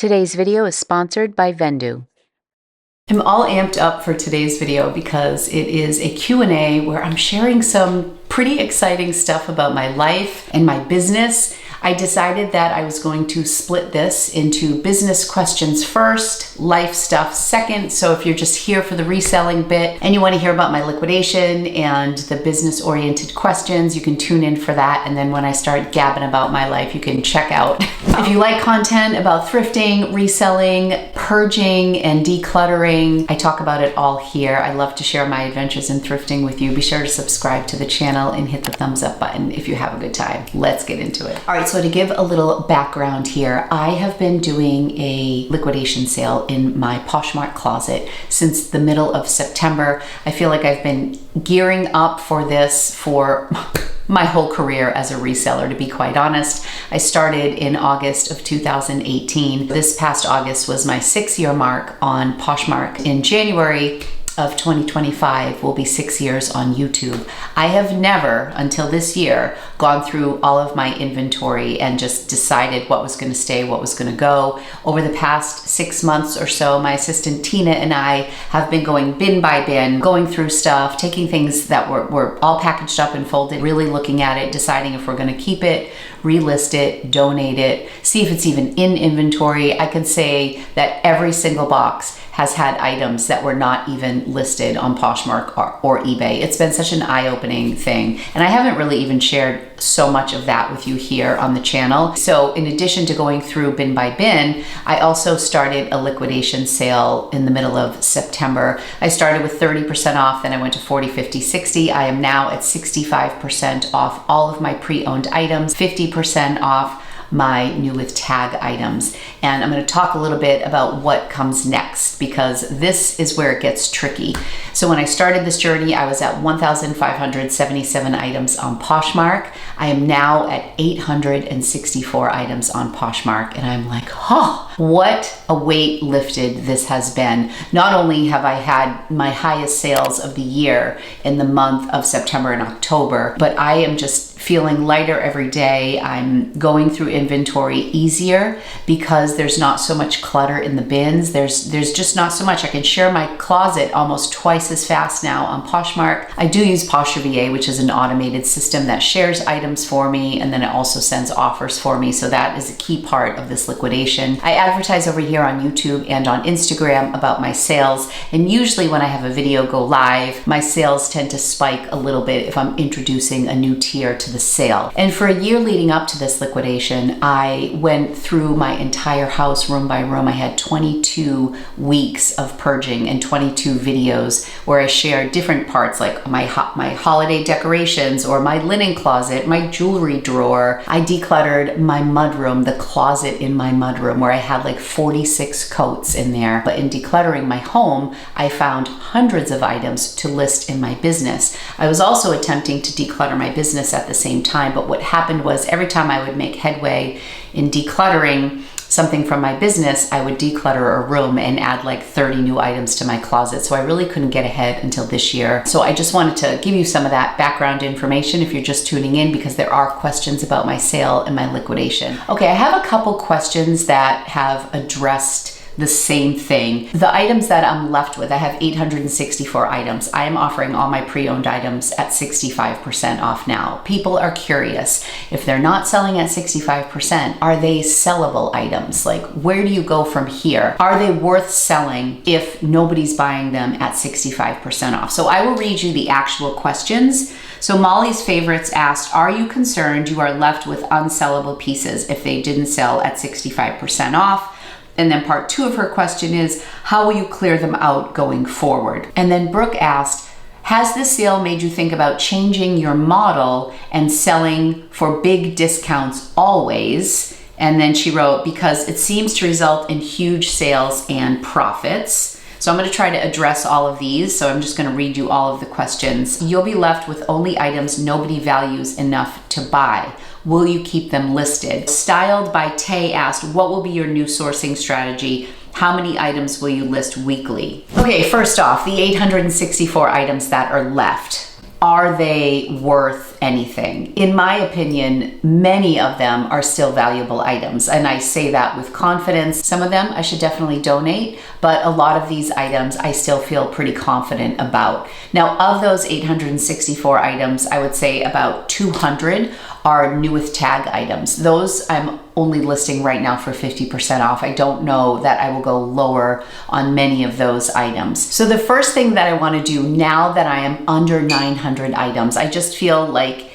Today's video is sponsored by Vendoo. I'm all amped up for today's video because it is a Q&A where I'm sharing some pretty exciting stuff about my life and my business. I decided that I was going to split this into business questions first, life stuff second. So if you're just here for the reselling bit and you want to hear about my liquidation and the business-oriented questions, you can tune in for that. And then when I start gabbing about my life, you can check out. If you like content about thrifting, reselling, purging, and decluttering, I talk about it all here. I love to share my adventures in thrifting with you. Be sure to subscribe to the channel and hit the thumbs up button if you have a good time. Let's get into it. All right, so to give a little background here, I have been doing a liquidation sale in my Poshmark closet since the middle of September. I feel like I've been gearing up for this for my whole career as a reseller, to be quite honest. I started in August of 2018. This past August was my 6-year mark on Poshmark. In January of 2025 will be 6 years on YouTube. I have never, until this year, gone through all of my inventory and just decided what was going to stay, what was going to go. Over the past 6 months or so, my assistant Tina and I have been going bin by bin, going through stuff, taking things that were all packaged up and folded, really looking at it, deciding if we're going to keep it, relist it, donate it, see if it's even in inventory. I could say that every single box has had items that were not even listed on Poshmark or eBay. It's been such an eye-opening thing. And I haven't really even shared so much of that with you here on the channel. So in addition to going through bin by bin, I also started a liquidation sale in the middle of September. I started with 30% off, then I went to 40, 50, 60. I am now at 65% off all of my pre-owned items, 50% off my new with tag items. And I'm going to talk a little bit about what comes next, because this is where it gets tricky. So when I started this journey, I was at 1,577 items on Poshmark. I am now at 864 items on Poshmark. And I'm like, oh, what a weight lifted this has been. Not only have I had my highest sales of the year in the month of September and October, but I am just feeling lighter every day. I'm going through inventory easier because there's not so much clutter in the bins. There's just not so much. I can share my closet almost twice as fast now on Poshmark. I do use VA, which is an automated system that shares items for me, and then it also sends offers for me. So that is a key part of this liquidation. I advertise over here on YouTube and on Instagram about my sales, and usually when I have a video go live, my sales tend to spike a little bit if I'm introducing a new tier to the sale. And for a year leading up to this liquidation, I went through my entire house room by room. I had 22 weeks of purging and 22 videos where I shared different parts, like my holiday decorations or my linen closet, my jewelry drawer. I decluttered my mudroom, the closet in my mudroom, where I had like 46 coats in there. But in decluttering my home, I found hundreds of items to list in my business. I was also attempting to declutter my business at the same time, but what happened was every time I would make headway in decluttering something from my business, I would declutter a room and add like 30 new items to my closet. So I really couldn't get ahead until this year. So I just wanted to give you some of that background information if you're just tuning in, because there are questions about my sale and my liquidation. Okay, I have a couple questions that have addressed the same thing. The items that I'm left with, I have 864 items. I am offering all my pre-owned items at 65% off now. People are curious. If they're not selling at 65%, are they sellable items? Like, where do you go from here? Are they worth selling if nobody's buying them at 65% off? So I will read you the actual questions. So Molly's Favorites asked, are you concerned you are left with unsellable pieces if they didn't sell at 65% off? And then part 2 of her question is, how will you clear them out going forward? And then Brooke asked, has this sale made you think about changing your model and selling for big discounts always? And then she wrote, because it seems to result in huge sales and profits. So I'm going to try to address all of these. So I'm just going to read you all of the questions. You'll be left with only items nobody values enough to buy. Will you keep them listed? Styled by Tay asked, what will be your new sourcing strategy? How many items will you list weekly? Okay, first off, the 864 items that are left. are they worth anything? In my opinion, many of them are still valuable items, and I say that with confidence. Some of them I should definitely donate, but a lot of these items I still feel pretty confident about. Now, of those 864 items, I would say about 200 are new with tag items. Those I'm only listing right now for 50% off. I don't know that I will go lower on many of those items. So the first thing that I want to do now that I am under 900 items, I just feel like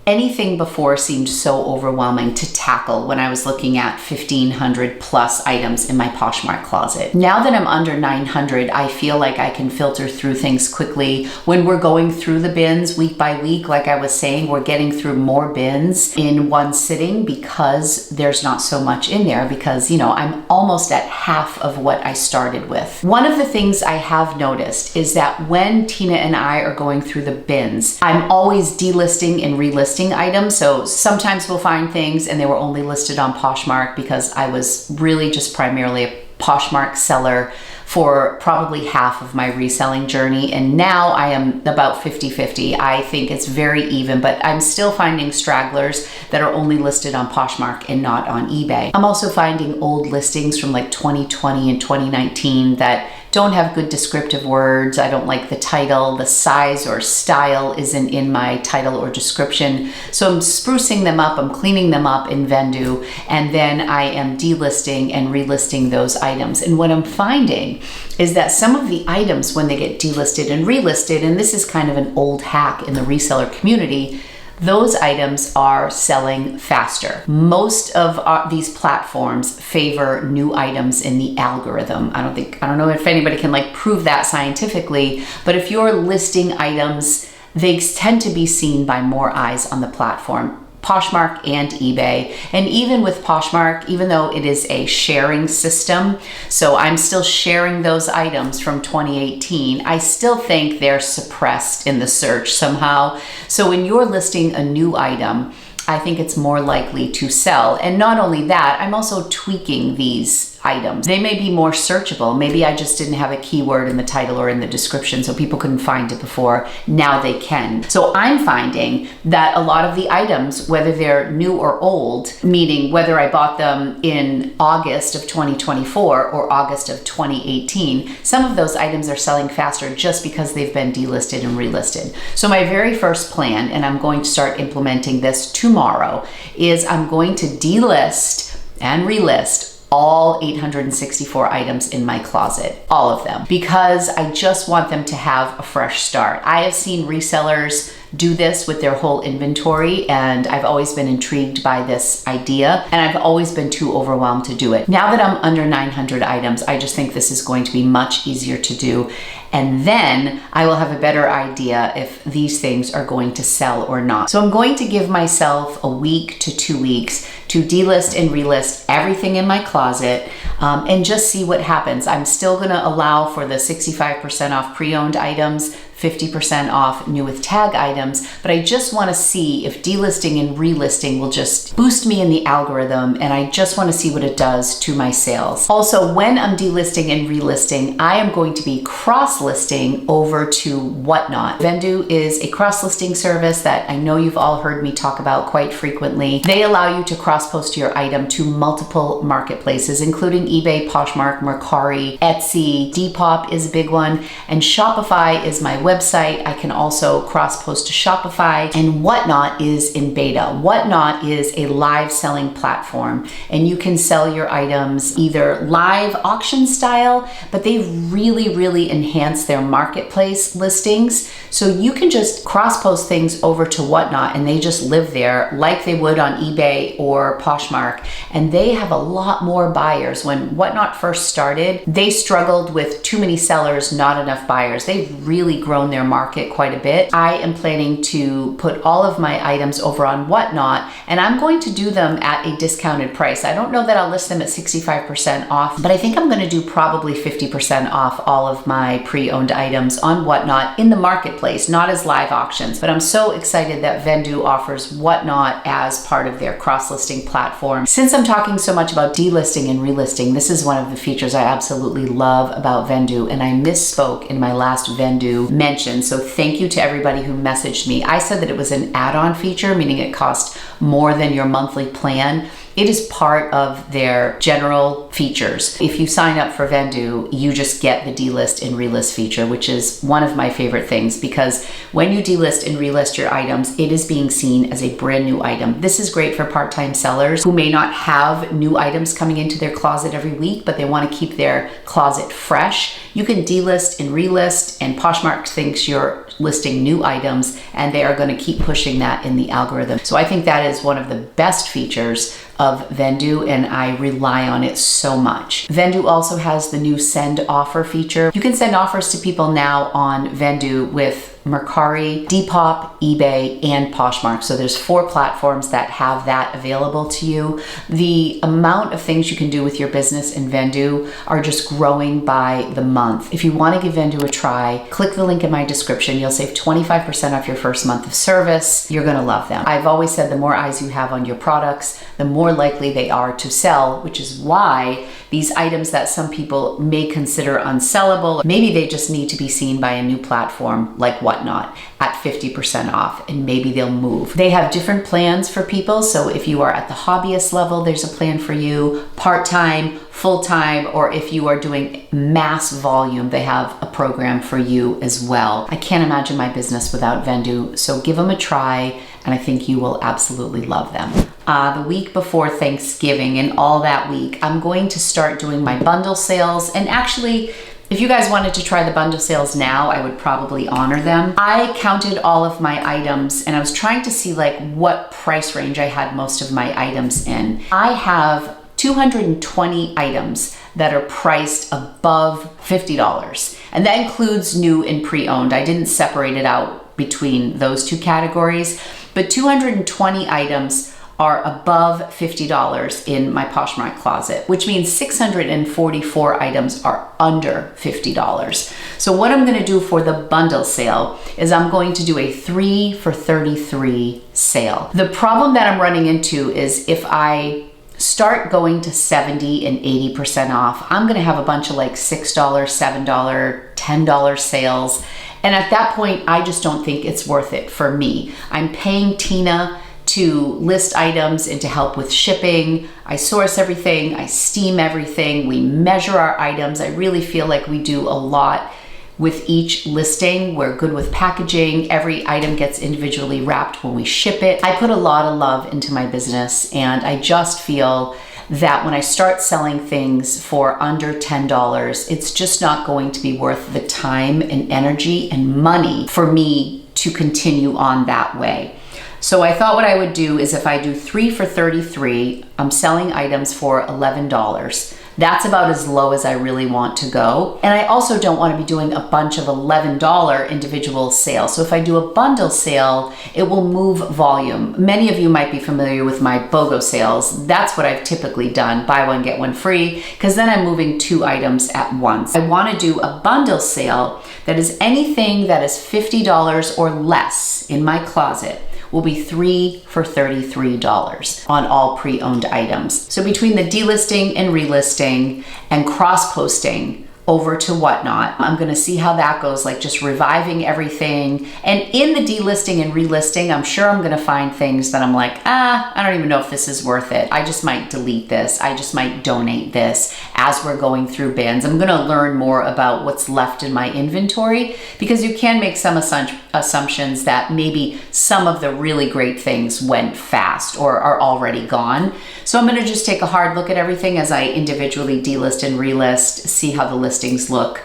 anything before seemed so overwhelming to tackle when I was looking at 1,500 plus items in my Poshmark closet. Now that I'm under 900, I feel like I can filter through things quickly. When we're going through the bins week by week, like I was saying, we're getting through more bins in one sitting because there's not so much in there, because, you know, I'm almost at half of what I started with. One of the things I have noticed is that when Tina and I are going through the bins, I'm always delisting and relisting items. So sometimes we'll find things and they were only listed on Poshmark because I was really just primarily a Poshmark seller for probably half of my reselling journey. And now I am about 50-50. I think it's very even, but I'm still finding stragglers that are only listed on Poshmark and not on eBay. I'm also finding old listings from like 2020 and 2019 that don't have good descriptive words. I don't like the title, the size or style isn't in my title or description. So I'm sprucing them up, I'm cleaning them up in Vendoo, and then I am delisting and relisting those items. And what I'm finding is that some of the items, when they get delisted and relisted, and this is kind of an old hack in the reseller community, those items are selling faster. Most of these platforms favor new items in the algorithm. I don't know if anybody can like prove that scientifically, but if you're listing items, they tend to be seen by more eyes on the platform. Poshmark and eBay. And even with Poshmark, even though it is a sharing system, so I'm still sharing those items from 2018, I still think they're suppressed in the search somehow. So when you're listing a new item, I think it's more likely to sell. And not only that, I'm also tweaking these items. They may be more searchable. Maybe I just didn't have a keyword in the title or in the description so people couldn't find it before. Now they can. So I'm finding that a lot of the items, whether they're new or old, meaning whether I bought them in August of 2024 or August of 2018, some of those items are selling faster just because they've been delisted and relisted. So my very first plan, and I'm going to start implementing this tomorrow, is I'm going to delist and relist all 864 items in my closet, all of them, because I just want them to have a fresh start. I have seen resellers do this with their whole inventory, and I've always been intrigued by this idea, and I've always been too overwhelmed to do it. Now that I'm under 900 items, I just think this is going to be much easier to do, and then I will have a better idea if these things are going to sell or not. So I'm going to give myself a week to 2 weeks to delist and relist everything in my closet and just see what happens. I'm still gonna allow for the 65% off pre-owned items, 50% off new with tag items, but I just wanna see if delisting and relisting will just boost me in the algorithm, and I just wanna see what it does to my sales. Also, when I'm delisting and relisting, I am going to be cross-listing over to Whatnot. Vendoo is a cross-listing service that I know you've all heard me talk about quite frequently. They allow you to cross-post your item to multiple marketplaces, including eBay, Poshmark, Mercari, Etsy, Depop is a big one, and Shopify is my website. I can also cross-post to Shopify, and Whatnot is in beta. Whatnot is a live selling platform, and you can sell your items either live auction style, but they really enhance their marketplace listings. So you can just cross-post things over to Whatnot, and they just live there like they would on eBay or Poshmark, and they have a lot more buyers. When Whatnot first started, they struggled with too many sellers, not enough buyers. They've really grown their market quite a bit. I am planning to put all of my items over on Whatnot, and I'm going to do them at a discounted price. I don't know that I'll list them at 65% off, but I think I'm going to do probably 50% off all of my pre-owned items on Whatnot in the marketplace, not as live auctions. But I'm so excited that Vendoo offers Whatnot as part of their cross-listing platform. Since I'm talking so much about delisting and relisting, this is one of the features I absolutely love about Vendoo, and I misspoke in my last Vendoo mention, so thank you to everybody who messaged me. I said that it was an add-on feature, meaning it cost more than your monthly plan. It is part of their general features. If you sign up for Vendoo, you just get the delist and relist feature, which is one of my favorite things, because when you delist and relist your items, it is being seen as a brand new item. This is great for part-time sellers who may not have new items coming into their closet every week, but they want to keep their closet fresh. You can delist and relist, and Poshmark thinks you're listing new items, and they are going to keep pushing that in the algorithm. So I think that is one of the best features of Vendoo, and I rely on it so much. Vendoo also has the new send offer feature. You can send offers to people now on Vendoo with Mercari, Depop, eBay, and Poshmark. So there's 4 platforms that have that available to you. The amount of things you can do with your business in Vendoo are just growing by the month. If you want to give Vendoo a try, click the link in my description. You'll save 25% off your first month of service. You're gonna love them. I've always said the more eyes you have on your products, the more likely they are to sell, which is why these items that some people may consider unsellable, maybe they just need to be seen by a new platform like Whatnot at 50% off, and maybe they'll move. They have different plans for people. So if you are at the hobbyist level, there's a plan for you, part-time, full-time, or if you are doing mass volume, they have a program for you as well. I can't imagine my business without Vendoo, so give them a try, and I think you will absolutely love them. The week before Thanksgiving and all that week, I'm going to start doing my bundle sales. And actually, if you guys wanted to try the bundle sales now, I would probably honor them. I counted all of my items, and I was trying to see like what price range I had most of my items in. I have 220 items that are priced above $50, and that includes new and pre-owned. I didn't separate it out between those two categories, but 220 items are above $50 in my Poshmark closet, which means 644 items are under $50. So what I'm gonna do for the bundle sale is I'm going to do a 3 for $33 sale. The problem that I'm running into is if I start going to 70 and 80% off, I'm gonna have a bunch of like $6, $7, $10 sales. And at that point, I just don't think it's worth it for me. I'm paying Tina to list items and to help with shipping. I source everything, I steam everything, we measure our items. I really feel like we do a lot with each listing. We're good with packaging. Every item gets individually wrapped when we ship it. I put a lot of love into my business, and I just feel that when I start selling things for under $10, it's just not going to be worth the time and energy and money for me to continue on that way. So I thought what I would do is if I do 3 for $33, I'm selling items for $11. That's about as low as I really want to go. And I also don't want to be doing a bunch of $11 individual sales. So if I do a bundle sale, it will move volume. Many of you might be familiar with my BOGO sales. That's what I've typically done, buy one, get one free, because then I'm moving 2 items at once. I want to do a bundle sale that is anything that is $50 or less in my closet will be 3 for $33 on all pre-owned items. So between the delisting and relisting and cross-posting over to Whatnot, I'm gonna see how that goes, like just reviving everything. And in the delisting and relisting, I'm sure I'm gonna find things that I'm like, I don't even know if this is worth it. I just might delete this. I just might donate this as we're going through bins. I'm gonna learn more about what's left in my inventory, because you can make some assumptions that maybe some of the really great things went fast or are already gone. So I'm gonna just take a hard look at everything as I individually delist and relist, see how the listings look.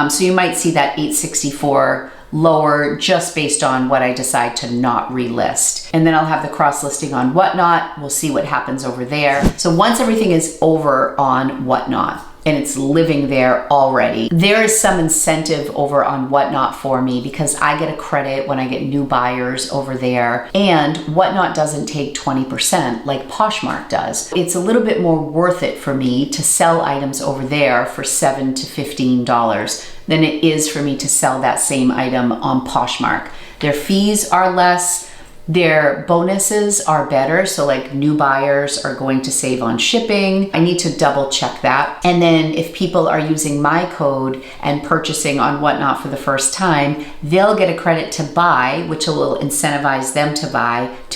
So you might see that 864 lower just based on what I decide to not relist. And then I'll have the cross listing on Whatnot. We'll see what happens over there. So once everything is over on Whatnot, and it's living there already, there is some incentive over on Whatnot for me because I get a credit when I get new buyers over there, and Whatnot doesn't take 20% like Poshmark does. It's a little bit more worth it for me to sell items over there for $7 to $15 than it is for me to sell that same item on Poshmark. Their fees are less. Their bonuses are better. So like new buyers are going to save on shipping. I need to double check that. And then if people are using my code and purchasing on Whatnot for the first time, they'll get a credit to buy, which will incentivize them to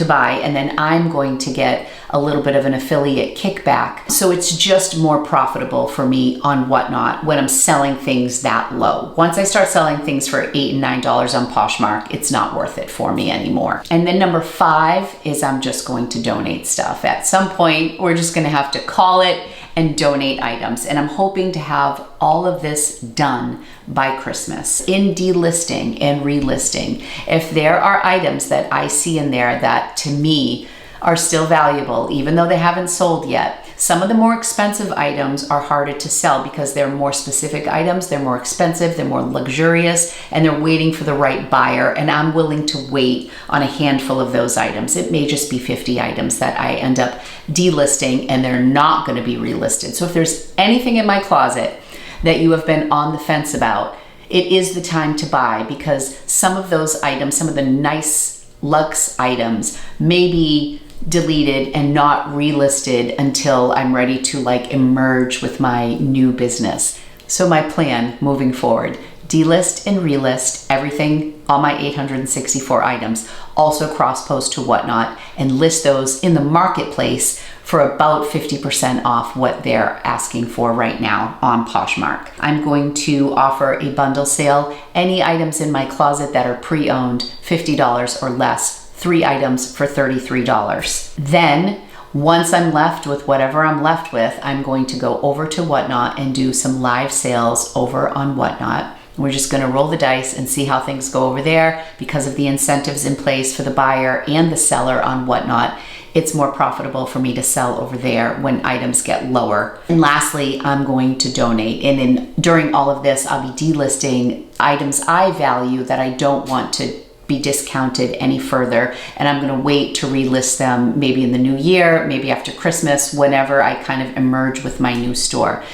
buy. And then I'm going to get a little bit of an affiliate kickback. So it's just more profitable for me on Whatnot when I'm selling things that low. Once I start selling things for $8 and $9 on Poshmark, it's not worth it for me anymore. And then number 5 is I'm just going to donate stuff. At some point, we're just gonna have to call it and donate items. And I'm hoping to have all of this done by Christmas. In delisting and relisting, if there are items that I see in there that to me are still valuable, even though they haven't sold yet. Some of the more expensive items are harder to sell because they're more specific items, they're more expensive, they're more luxurious, and they're waiting for the right buyer, and I'm willing to wait on a handful of those items. It may just be 50 items that I end up delisting and they're not gonna be relisted. So if there's anything in my closet that you have been on the fence about, it is the time to buy, because some of those items, some of the nice luxe items may be deleted and not relisted until I'm ready to like emerge with my new business. So my plan moving forward, delist and relist everything, all my 864 items, also cross-post to Whatnot and list those in the marketplace for about 50% off what they're asking for right now on Poshmark. I'm going to offer a bundle sale. Any items in my closet that are pre-owned, $50 or less, 3 items for $33. Then, once I'm left with whatever I'm left with, I'm going to go over to Whatnot and do some live sales over on Whatnot. We're just gonna roll the dice and see how things go over there. Because of the incentives in place for the buyer and the seller on Whatnot, it's more profitable for me to sell over there when items get lower. And lastly, I'm going to donate. And then during all of this, I'll be delisting items I value that I don't want to be discounted any further, and I'm gonna wait to relist them maybe in the new year, maybe after Christmas, whenever I kind of emerge with my new store.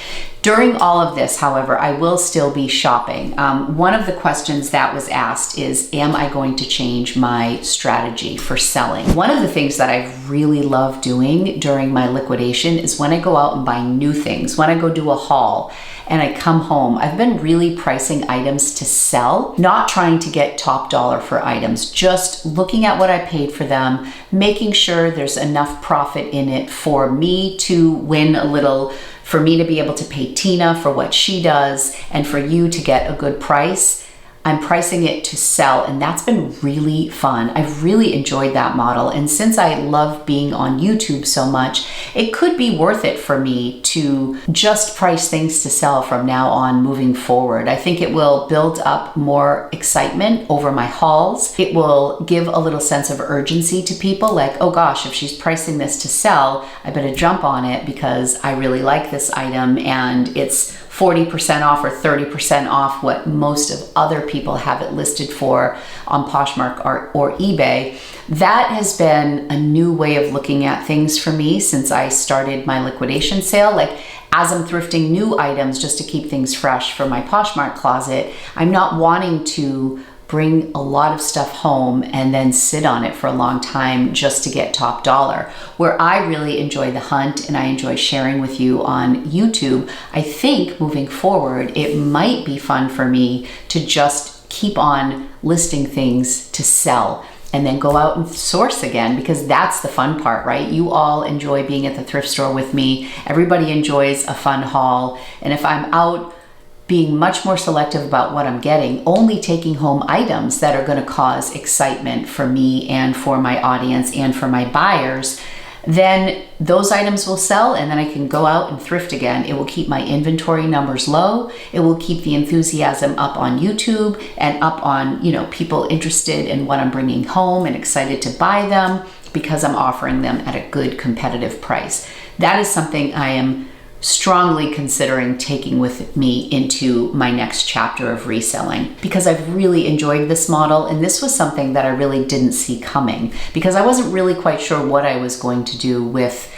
During all of this, however, I will still be shopping. One of the questions that was asked is, am I going to change my strategy for selling? One of the things that I really love doing during my liquidation is when I go out and buy new things, when I go do a haul and I come home, I've been really pricing items to sell, not trying to get top dollar for items, just looking at what I paid for them, making sure there's enough profit in it for me to win a little, for me to be able to pay Tina for what she does, and for you to get a good price. I'm pricing it to sell, and that's been really fun. I've really enjoyed that model. And since I love being on YouTube so much, it could be worth it for me to just price things to sell from now on moving forward. I think it will build up more excitement over my hauls. It will give a little sense of urgency to people, like, oh gosh, if she's pricing this to sell, I better jump on it because I really like this item and it's 40% off or 30% off what most of other people have it listed for on Poshmark or eBay. That has been a new way of looking at things for me since I started my liquidation sale. Like, as I'm thrifting new items just to keep things fresh for my Poshmark closet, I'm not wanting to bring a lot of stuff home and then sit on it for a long time just to get top dollar. Where I really enjoy the hunt and I enjoy sharing with you on YouTube, I think moving forward, it might be fun for me to just keep on listing things to sell and then go out and source again, because that's the fun part, right? You all enjoy being at the thrift store with me. Everybody enjoys a fun haul. And if I'm out being much more selective about what I'm getting, only taking home items that are gonna cause excitement for me and for my audience and for my buyers, then those items will sell and then I can go out and thrift again. It will keep my inventory numbers low. It will keep the enthusiasm up on YouTube and up on, people interested in what I'm bringing home and excited to buy them because I'm offering them at a good competitive price. That is something I am strongly considering taking with me into my next chapter of reselling, because I've really enjoyed this model, and this was something that I really didn't see coming because I wasn't really quite sure what I was going to do with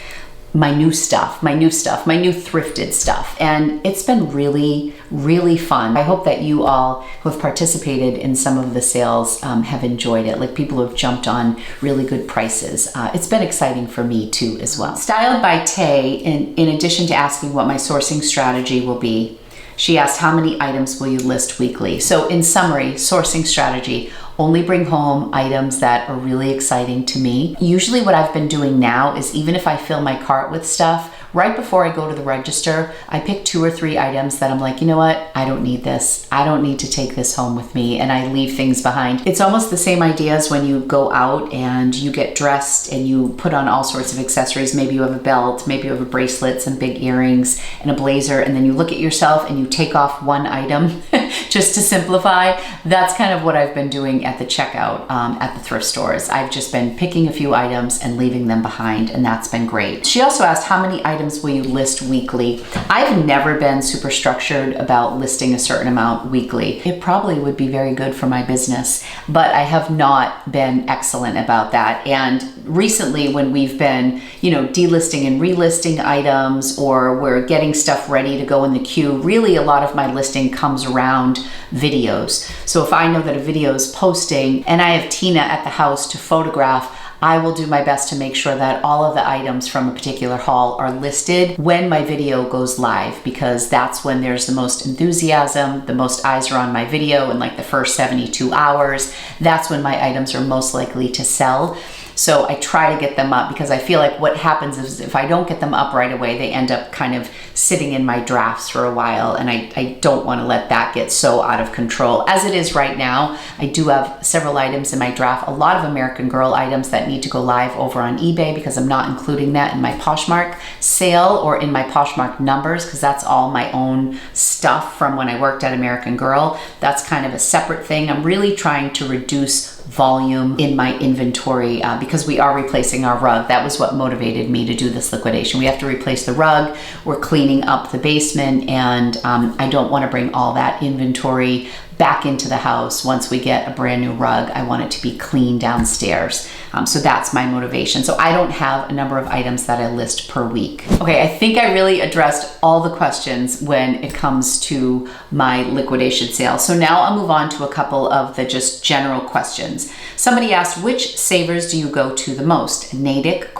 my new stuff, my new thrifted stuff. And it's been really, really fun. I hope that you all who have participated in some of the sales have enjoyed it. Like people who have jumped on really good prices. It's been exciting for me too as well. Styled by Tay, in addition to asking what my sourcing strategy will be, she asked, how many items will you list weekly? So in summary, sourcing strategy, only bring home items that are really exciting to me. Usually what I've been doing now is even if I fill my cart with stuff, right before I go to the register, I pick 2 or 3 items that I'm like, you know what? I don't need this. I don't need to take this home with me, and I leave things behind. It's almost the same idea as when you go out and you get dressed and you put on all sorts of accessories. Maybe you have a belt, maybe you have a bracelet, some big earrings, and a blazer, and then you look at yourself and you take off one item just to simplify. That's kind of what I've been doing at the checkout at the thrift stores. I've just been picking a few items and leaving them behind, and that's been great. She also asked, how many items will you list weekly? I've never been super structured about listing a certain amount weekly. It probably would be very good for my business, but I have not been excellent about that. And recently when we've been, delisting and relisting items, or we're getting stuff ready to go in the queue, really a lot of my listing comes around videos. So if I know that a video is posting and I have Tina at the house to photograph, I will do my best to make sure that all of the items from a particular haul are listed when my video goes live, because that's when there's the most enthusiasm, the most eyes are on my video in like the first 72 hours. That's when my items are most likely to sell. So I try to get them up, because I feel like what happens is if I don't get them up right away, they end up kind of sitting in my drafts for a while, and I don't want to let that get so out of control. As it is right now, I do have several items in my draft, a lot of American Girl items that need to go live over on eBay, because I'm not including that in my Poshmark sale or in my Poshmark numbers, because that's all my own stuff from when I worked at American Girl. That's kind of a separate thing. I'm really trying to reduce volume in my inventory because we are replacing our rug. That was what motivated me to do this liquidation. We have to replace the rug. We're cleaning up the basement, and I don't want to bring all that inventory back into the house. Once we get a brand new rug, I want it to be clean downstairs. So that's my motivation. So I don't have a number of items that I list per week. Okay, I think I really addressed all the questions when it comes to my liquidation sale. So now I'll move on to a couple of the just general questions. Somebody asked, which savers do you go to the most? Natick? ?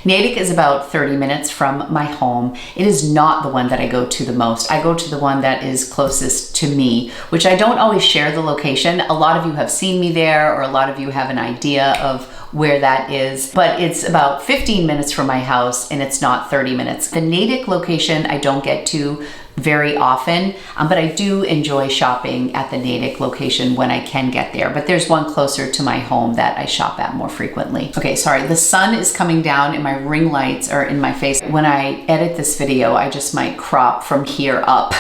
Natick is about 30 minutes from my home. It is not the one that I go to the most. I go to the one that is closest to me, which I don't always share the location. A lot of you have seen me there, or a lot of you have an idea of where that is, but it's about 15 minutes from my house, and it's not 30 minutes. The Natick location I don't get to very often, but I do enjoy shopping at the Natick location when I can get there. But there's one closer to my home that I shop at more frequently. Okay, sorry, the sun is coming down and my ring lights are in my face. When I edit this video, I just might crop from here up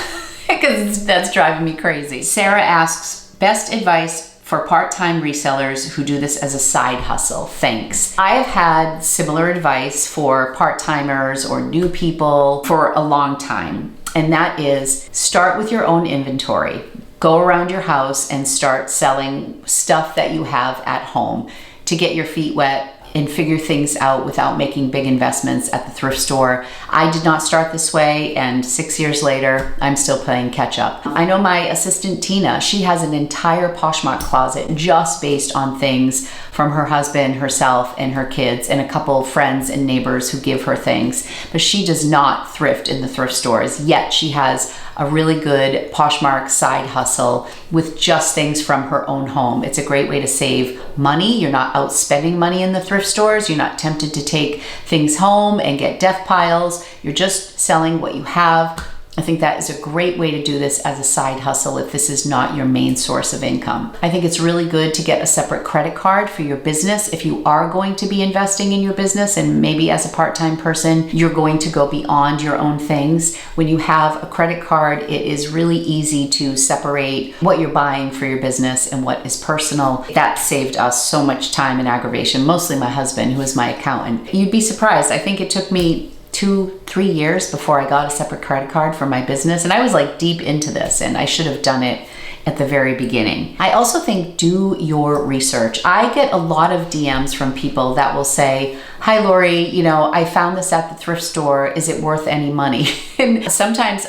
because that's driving me crazy. Sarah asks, best advice for part-time resellers who do this as a side hustle. Thanks. I have had similar advice for part-timers or new people for a long time. And that is, start with your own inventory. Go around your house and start selling stuff that you have at home to get your feet wet and figure things out without making big investments at the thrift store. I did not start this way, and 6 years later, I'm still playing catch up. I know my assistant Tina, she has an entire Poshmark closet just based on things from her husband, herself, and her kids, and a couple friends and neighbors who give her things. But she does not thrift in the thrift stores, yet she has a really good Poshmark side hustle with just things from her own home. It's a great way to save money. You're not out spending money in the thrift stores. You're not tempted to take things home and get death piles. You're just selling what you have. I think that is a great way to do this as a side hustle if this is not your main source of income. I think it's really good to get a separate credit card for your business if you are going to be investing in your business, and maybe as a part-time person, you're going to go beyond your own things. When you have a credit card, it is really easy to separate what you're buying for your business and what is personal. That saved us so much time and aggravation, mostly my husband, who is my accountant. You'd be surprised. I think it took me 2-3 years before I got a separate credit card for my business. And I was like deep into this, and I should have done it at the very beginning. I also think do your research. I get a lot of DMs from people that will say, "Hi Lori, you know, I found this at the thrift store. Is it worth any money?" And sometimes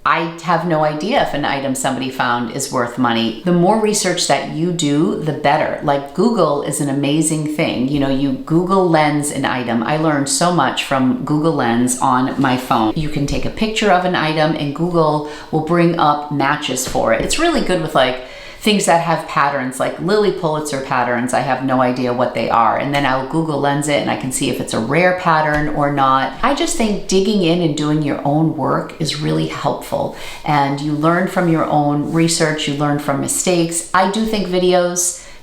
I have no idea if an item somebody found is worth money. The more research that you do, the better. Like Google is an amazing thing. You know, you Google Lens an item. I learned so much from Google Lens on my phone. You can take a picture of an item and Google will bring up matches for it. It's really good with like things that have patterns, like Lily Pulitzer patterns. I have no idea what they are. And then I'll Google Lens it and I can see if it's a rare pattern or not. I just think digging in and doing your own work is really helpful. And you learn from your own research, you learn from mistakes. I do think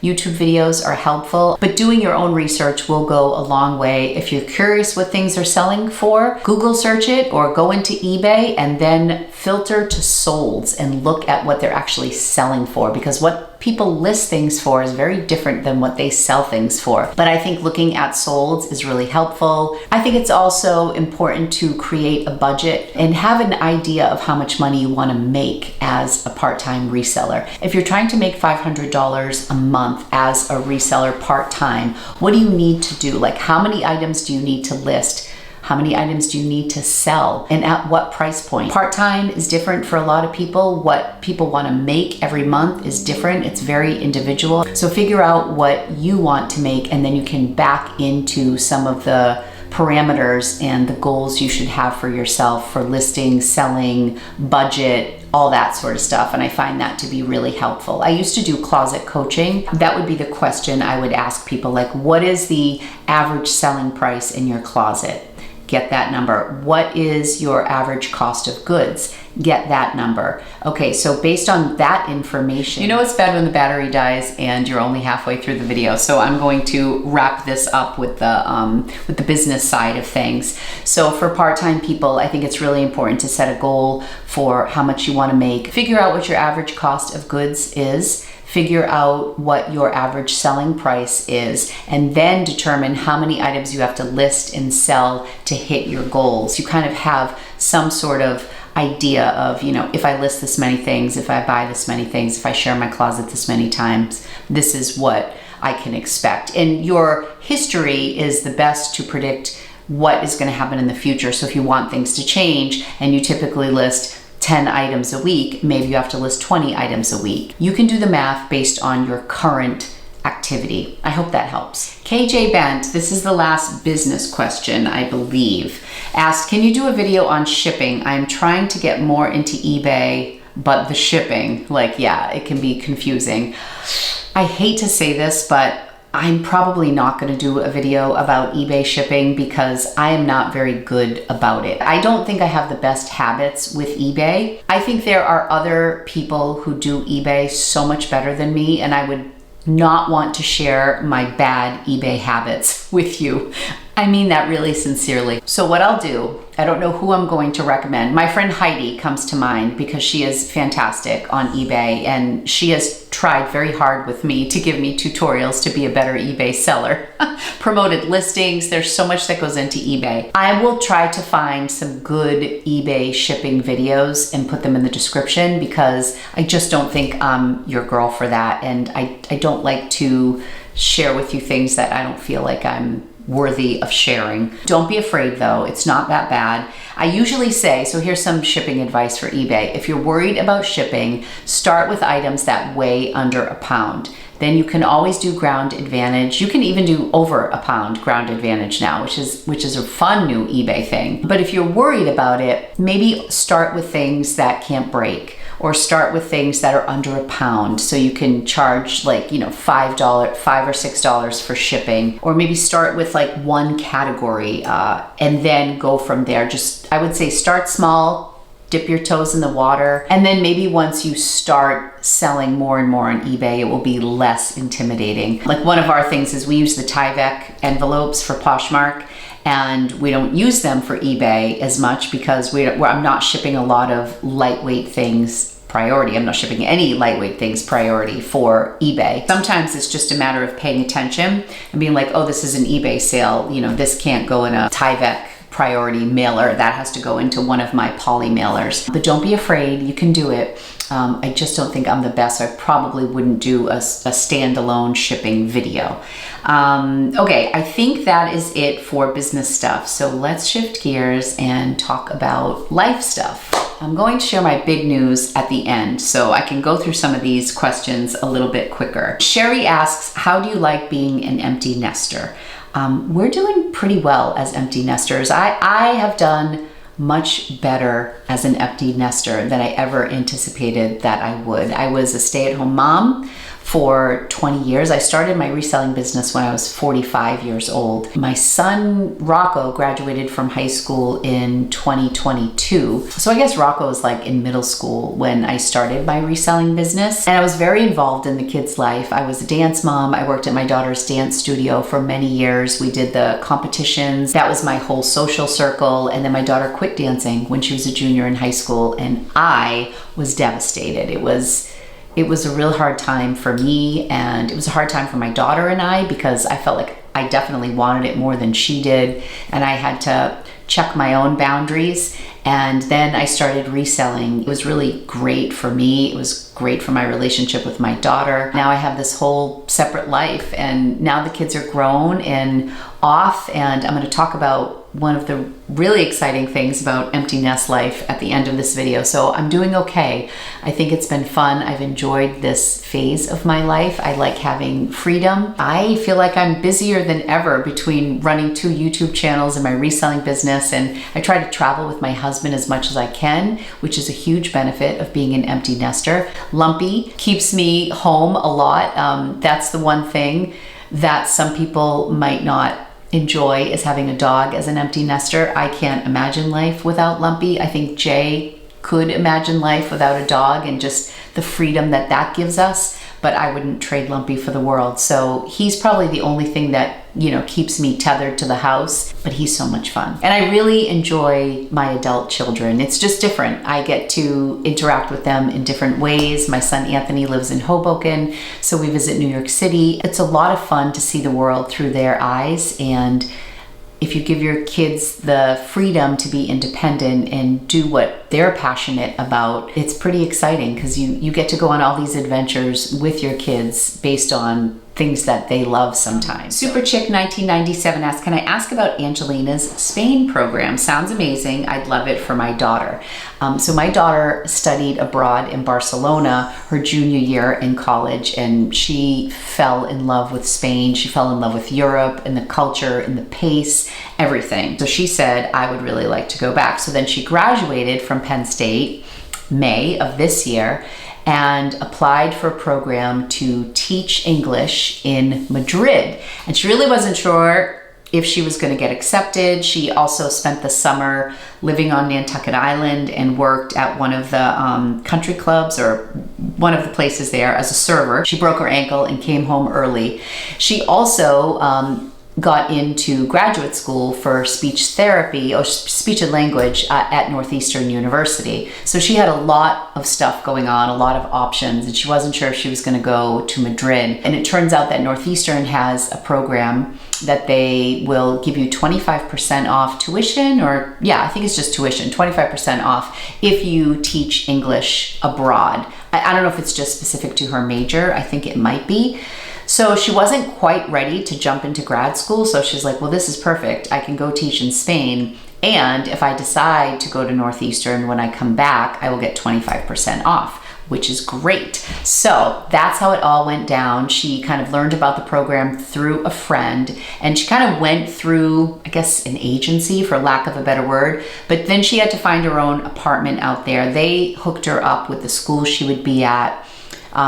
YouTube videos are helpful, but doing your own research will go a long way. If you're curious what things are selling for, Google search it or go into eBay and then filter to solds and look at what they're actually selling for, because what people list things for is very different than what they sell things for. But I think looking at solds is really helpful. I think it's also important to create a budget and have an idea of how much money you want to make as a part-time reseller. If you're trying to make $500 a month as a reseller part-time, what do you need to do? Like, how many items do you need to list? How many items do you need to sell and at what price point? Part-time is different for a lot of people. What people want to make every month is different. It's very individual. So figure out what you want to make and then you can back into some of the parameters and the goals you should have for yourself for listing, selling, budget, all that sort of stuff. And I find that to be really helpful. I used to do closet coaching. That would be the question I would ask people, like, what is the average selling price in your closet? Get that number. What is your average cost of goods? Get that number. Okay, so based on that information, you know it's bad when the battery dies and you're only halfway through the video. So I'm going to wrap this up with the business side of things. So for part-time people, I think it's really important to set a goal for how much you want to make. Figure out what your average cost of goods is. Figure out what your average selling price is, and then determine how many items you have to list and sell to hit your goals. You kind of have some sort of idea of, you know, if I list this many things, if I buy this many things, if I share my closet this many times, this is what I can expect. And your history is the best to predict what is going to happen in the future. So if you want things to change and you typically list 10 items a week, maybe you have to list 20 items a week. You can do the math based on your current activity. I hope that helps. KJ Bent, this is the last business question, I believe, asked, can you do a video on shipping? I'm trying to get more into eBay, but the shipping, like, yeah, it can be confusing. I hate to say this, but I'm probably not going to do a video about eBay shipping because I am not very good about it. I don't think I have the best habits with eBay. I think there are other people who do eBay so much better than me, and I would not want to share my bad eBay habits with you. I mean that really sincerely. So what I'll do, I don't know who I'm going to recommend. My friend Heidi comes to mind because she is fantastic on eBay and she has tried very hard with me to give me tutorials to be a better eBay seller. Promoted listings, there's so much that goes into eBay. I will try to find some good eBay shipping videos and put them in the description because I just don't think I'm your girl for that, and I don't like to share with you things that I don't feel like I'm worthy of sharing. Don't be afraid though, it's not that bad. I usually say, so here's some shipping advice for eBay. If you're worried about shipping, start with items that weigh under a pound. Then you can always do ground advantage. You can even do over a pound ground advantage now, which is a fun new eBay thing. But if you're worried about it, maybe start with things that can't break, or start with things that are under a pound so you can charge like, you know, $5 or $6 for shipping, or maybe start with like one category and then go from there. Just, I would say start small, dip your toes in the water, and then maybe once you start selling more and more on eBay, it will be less intimidating. Like one of our things is we use the Tyvek envelopes for Poshmark, and we don't use them for eBay as much because I'm not shipping a lot of lightweight things priority. I'm not shipping any lightweight things priority for eBay. Sometimes it's just a matter of paying attention and being like, oh, this is an eBay sale. You know, this can't go in a Tyvek priority mailer. That has to go into one of my poly mailers. But don't be afraid, you can do it. I just don't think I'm the best. I probably wouldn't do a standalone shipping video. Okay, I think that is it for business stuff. So let's shift gears and talk about life stuff. I'm going to share my big news at the end so I can go through some of these questions a little bit quicker. Sherry asks, how do you like being an empty nester? We're doing pretty well as empty nesters. I have done much better as an empty nester than I ever anticipated that I would. I was a stay-at-home mom for 20 years. I started my reselling business when I was 45 years old. My son, Rocco, graduated from high school in 2022. So I guess Rocco was like in middle school when I started my reselling business. And I was very involved in the kids' life. I was a dance mom. I worked at my daughter's dance studio for many years. We did the competitions. That was my whole social circle. And then my daughter quit dancing when she was a junior in high school, and I was devastated. It was a real hard time for me, and it was a hard time for my daughter and I, because I felt like I definitely wanted it more than she did, and I had to check my own boundaries. And then I started reselling. It was really great for me. It was great for my relationship with my daughter. Now I have this whole separate life, and now the kids are grown and off, and I'm going to talk about one of the really exciting things about empty nest life at the end of this video. So I'm doing okay. I think it's been fun. I've enjoyed this phase of my life. I like having freedom. I feel like I'm busier than ever between running 2 YouTube channels and my reselling business, and I try to travel with my husband as much as I can, which is a huge benefit of being an empty nester. Lumpy keeps me home a lot. That's the one thing that some people might not enjoy, is having a dog as an empty nester. I can't imagine life without Lumpy. I think Jay could imagine life without a dog and just the freedom that that gives us, but I wouldn't trade Lumpy for the world. So he's probably the only thing that, you know, keeps me tethered to the house, but he's so much fun. And I really enjoy my adult children. It's just different. I get to interact with them in different ways. My son Anthony lives in Hoboken, so we visit New York City. It's a lot of fun to see the world through their eyes, and if you give your kids the freedom to be independent and do what they're passionate about, it's pretty exciting, because you get to go on all these adventures with your kids based on things that they love sometimes. Super Chick 1997 asks, can I ask about Angelina's Spain program? Sounds amazing. I'd love it for my daughter. So my daughter studied abroad in Barcelona her junior year in college, and she fell in love with Spain. She fell in love with Europe and the culture and the pace, everything. So she said, I would really like to go back. So then she graduated from Penn State May of this year and applied for a program to teach English in Madrid. And she really wasn't sure if she was going to get accepted. She also spent the summer living on Nantucket Island and worked at one of the country clubs, or one of the places there, as a server. She broke her ankle and came home early. She also got into graduate school for speech therapy, or speech and language, at Northeastern University. So she had a lot of stuff going on, a lot of options, and she wasn't sure if she was going to go to Madrid. And it turns out that Northeastern has a program that they will give you 25% off tuition, or yeah, I think it's just tuition, 25% off if you teach English abroad. I don't know if it's just specific to her major. I think it might be. So she wasn't quite ready to jump into grad school. So she's like, well, this is perfect. I can go teach in Spain. And if I decide to go to Northeastern when I come back, I will get 25% off, which is great. So that's how it all went down. She kind of learned about the program through a friend, and she kind of went through, I guess, an agency, for lack of a better word, but then she had to find her own apartment out there. They hooked her up with the school she would be at.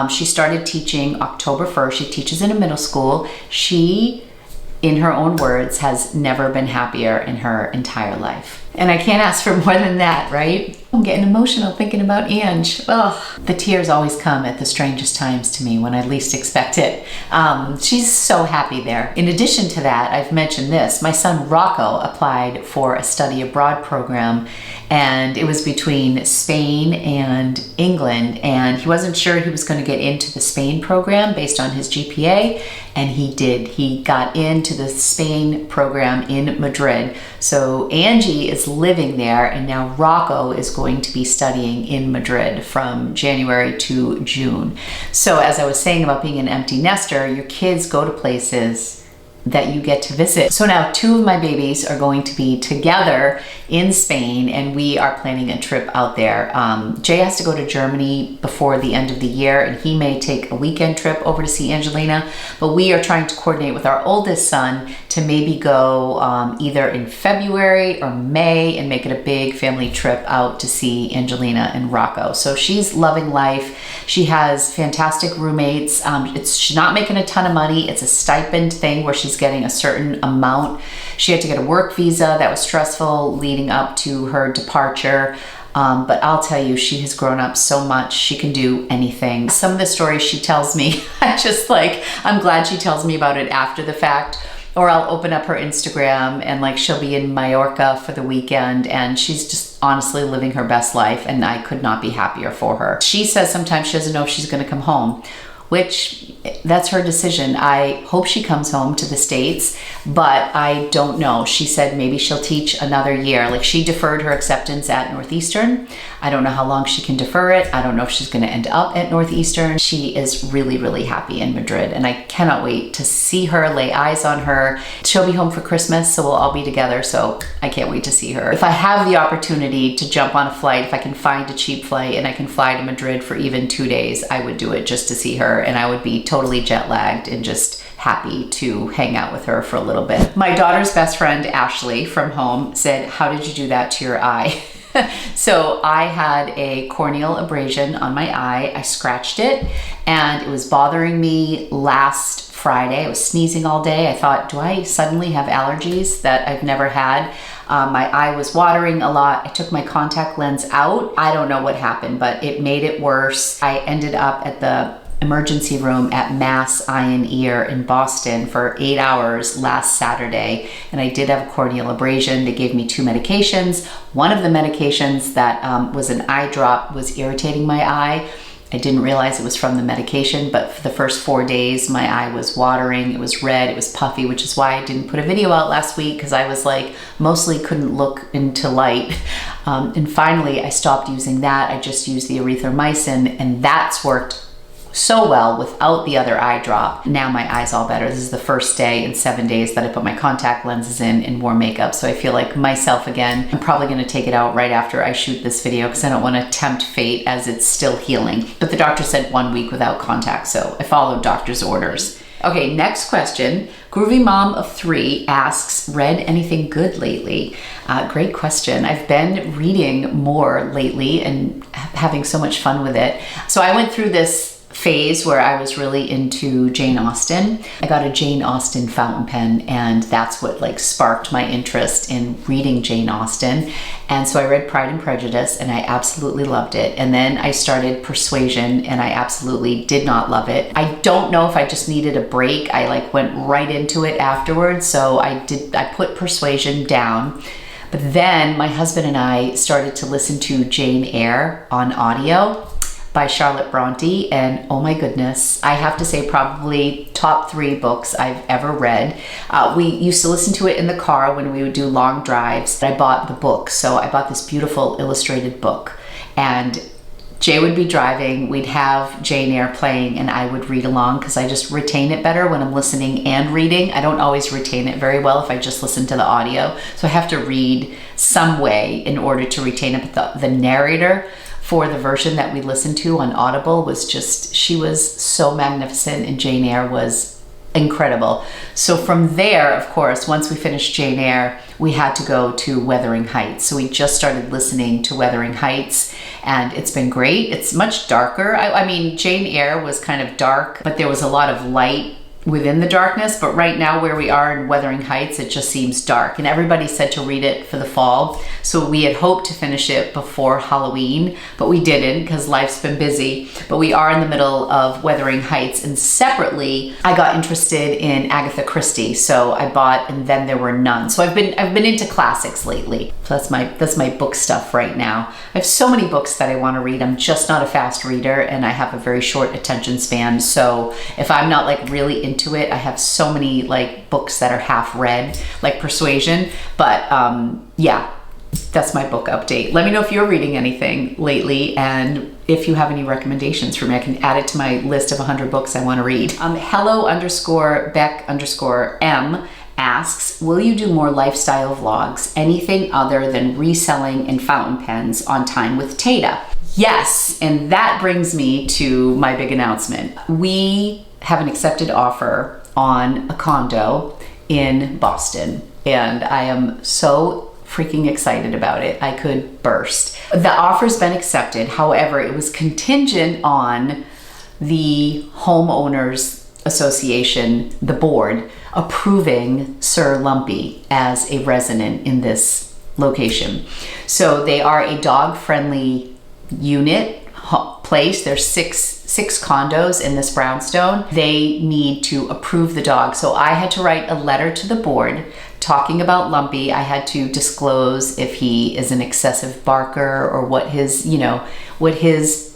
She started teaching October 1st. She teaches in a middle school. She, in her own words, has never been happier in her entire life. And I can't ask for more than that, right? I'm getting emotional thinking about Ange. Oh, the tears always come at the strangest times to me when I least expect it. She's so happy there. In addition to that, I've mentioned this, my son Rocco applied for a study abroad program, and it was between Spain and England, and he wasn't sure he was going to get into the Spain program based on his GPA, and he did. He got into the Spain program in Madrid. So Angie is living there, and now Rocco is going to be studying in Madrid from January to June. So as I was saying about being an empty nester, your kids go to places that you get to visit. So now 2 of my babies are going to be together in Spain, and we are planning a trip out there. Jay has to go to Germany before the end of the year, and he may take a weekend trip over to see Angelina, but we are trying to coordinate with our oldest son to maybe go either in February or May and make it a big family trip out to see Angelina and Rocco. So she's loving life. She has fantastic roommates. She's not making a ton of money. It's a stipend thing where she's getting a certain amount. She had to get a work visa. That was stressful leading up to her departure. But I'll tell you, she has grown up so much. She can do anything. Some of the stories she tells me, I'm glad she tells me about it after the fact. Or I'll open up her Instagram and she'll be in Mallorca for the weekend, and she's just honestly living her best life, and I could not be happier for her. She says sometimes she doesn't know if she's gonna come home, which that's her decision. I hope she comes home to the States, but I don't know. She said maybe she'll teach another year. She deferred her acceptance at Northeastern. I don't know how long she can defer it. I don't know if she's gonna end up at Northeastern. She is really, really happy in Madrid, and I cannot wait to see her, lay eyes on her. She'll be home for Christmas, so we'll all be together, so I can't wait to see her. If I have the opportunity to jump on a flight, if I can find a cheap flight and I can fly to Madrid for even 2 days, I would do it just to see her, and I would be totally jet lagged and just happy to hang out with her for a little bit. My daughter's best friend, Ashley, from home said, "How did you do that to your eye?" So I had a corneal abrasion on my eye. I scratched it, and it was bothering me last Friday. I was sneezing all day. I thought, do I suddenly have allergies that I've never had? My eye was watering a lot. I took my contact lens out. I don't know what happened, but it made it worse. I ended up at the emergency room at Mass Eye and Ear in Boston for 8 hours last Saturday, and I did have a corneal abrasion. They gave me 2 medications. One of the medications that was an eye drop was irritating my eye. I didn't realize it was from the medication, but for the first 4 days, my eye was watering, it was red, it was puffy, which is why I didn't put a video out last week, because I was mostly couldn't look into light. And finally, I stopped using that. I just used the erythromycin, and that's worked so well without the other eye drop. Now my eye's all better. This is the first day in 7 days that I put my contact lenses in and wore makeup, so I feel like myself again. I'm probably gonna take it out right after I shoot this video because I don't wanna tempt fate as it's still healing. But the doctor said 1 week without contact, so I followed doctor's orders. Okay, next question. Groovy Mom of 3 asks, read anything good lately? Great question. I've been reading more lately and having so much fun with it. So I went through this phase where I was really into Jane Austen. I got a Jane Austen fountain pen, and that's what sparked my interest in reading Jane Austen. And so I read Pride and Prejudice, and I absolutely loved it. And then I started Persuasion, and I absolutely did not love it. I don't know if I just needed a break. I went right into it afterwards. So I put Persuasion down. But then my husband and I started to listen to Jane Eyre on audio by Charlotte Bronte, and oh my goodness, I have to say probably top 3 books I've ever read. We used to listen to it in the car when we would do long drives. I bought the book, so I bought this beautiful illustrated book, and Jay would be driving, we'd have Jane Eyre playing, and I would read along because I just retain it better when I'm listening and reading. I don't always retain it very well if I just listen to the audio, so I have to read some way in order to retain it. But the narrator for the version that we listened to on Audible was just, she was so magnificent, and Jane Eyre was incredible. So from there, of course, once we finished Jane Eyre, we had to go to Wuthering Heights. So we just started listening to Wuthering Heights, and it's been great. It's much darker. I mean, Jane Eyre was kind of dark, but there was a lot of light within the darkness, but right now where we are in Wuthering Heights, it just seems dark. And everybody said to read it for the fall. So we had hoped to finish it before Halloween, but we didn't because life's been busy. But we are in the middle of Wuthering Heights, and separately, I got interested in Agatha Christie. So I bought And Then There Were None. So I've been into classics lately. So that's my book stuff right now. I have so many books that I want to read. I'm just not a fast reader, and I have a very short attention span. So if I'm not like really into it, I have so many like books that are half read, like Persuasion. But yeah, that's my book update. Let me know if you're reading anything lately, and if you have any recommendations for me. I can add it to my list of 100 books I want to read. Hello_Beck_M asks, will you do more lifestyle vlogs, anything other than reselling and fountain pens on time with Tata? Yes, and that brings me to my big announcement. We have an accepted offer on a condo in Boston, and I am so freaking excited about it. I could burst. The offer's been accepted. However, it was contingent on the homeowners association, the board, approving Sir Lumpy as a resident in this location. So they are a dog-friendly unit place. There's six condos in this brownstone. They need to approve the dog. So I had to write a letter to the board talking about Lumpy. I had to disclose if he is an excessive barker or what his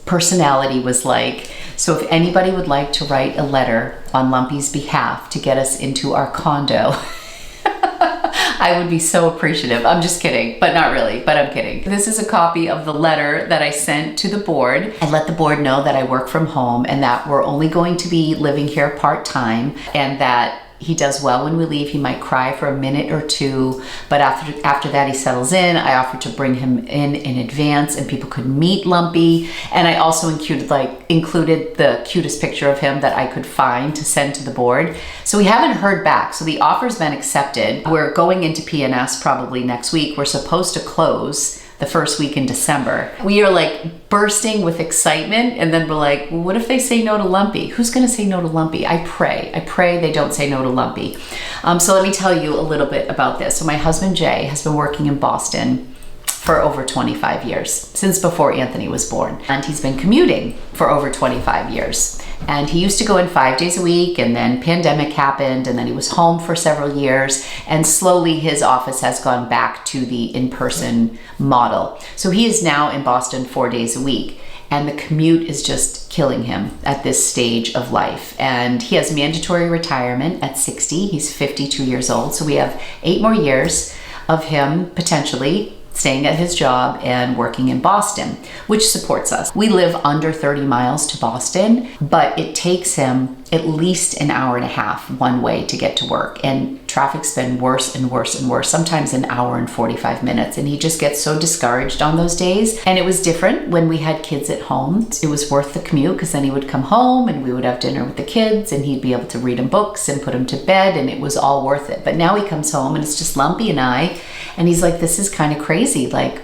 personality was like. So if anybody would like to write a letter on Lumpy's behalf to get us into our condo, I would be so appreciative. I'm just kidding, but not really, but I'm kidding. This is a copy of the letter that I sent to the board. I let the board know that I work from home and that we're only going to be living here part-time, and that he does well when we leave. He might cry for a minute or two, but after that he settles in. I offered to bring him in advance and people could meet Lumpy. And I also included the cutest picture of him that I could find to send to the board. So we haven't heard back. So the offer's been accepted. We're going into PNS probably next week. We're supposed to close the first week in December. We are like bursting with excitement, and then we're like, well, what if they say no to Lumpy? Who's gonna say no to Lumpy? I pray they don't say no to Lumpy. So let me tell you a little bit about this. So my husband Jay has been working in Boston for over 25 years, since before Anthony was born. And he's been commuting for over 25 years. And he used to go in 5 days a week, and then pandemic happened, and then he was home for several years, and slowly his office has gone back to the in-person model. So he is now in Boston 4 days a week, and the commute is just killing him at this stage of life. And he has mandatory retirement at 60. He's 52 years old. So we have 8 more years of him potentially staying at his job and working in Boston, which supports us. We live under 30 miles to Boston, but it takes him at least an hour and a half one way to get to work. And traffic's been worse and worse and worse, sometimes an hour and 45 minutes. And he just gets so discouraged on those days. And it was different when we had kids at home. It was worth the commute because then he would come home and we would have dinner with the kids and he'd be able to read him books and put him to bed, and it was all worth it. But now he comes home and it's just Lumpy and I, and he's like, this is kind of crazy. Like,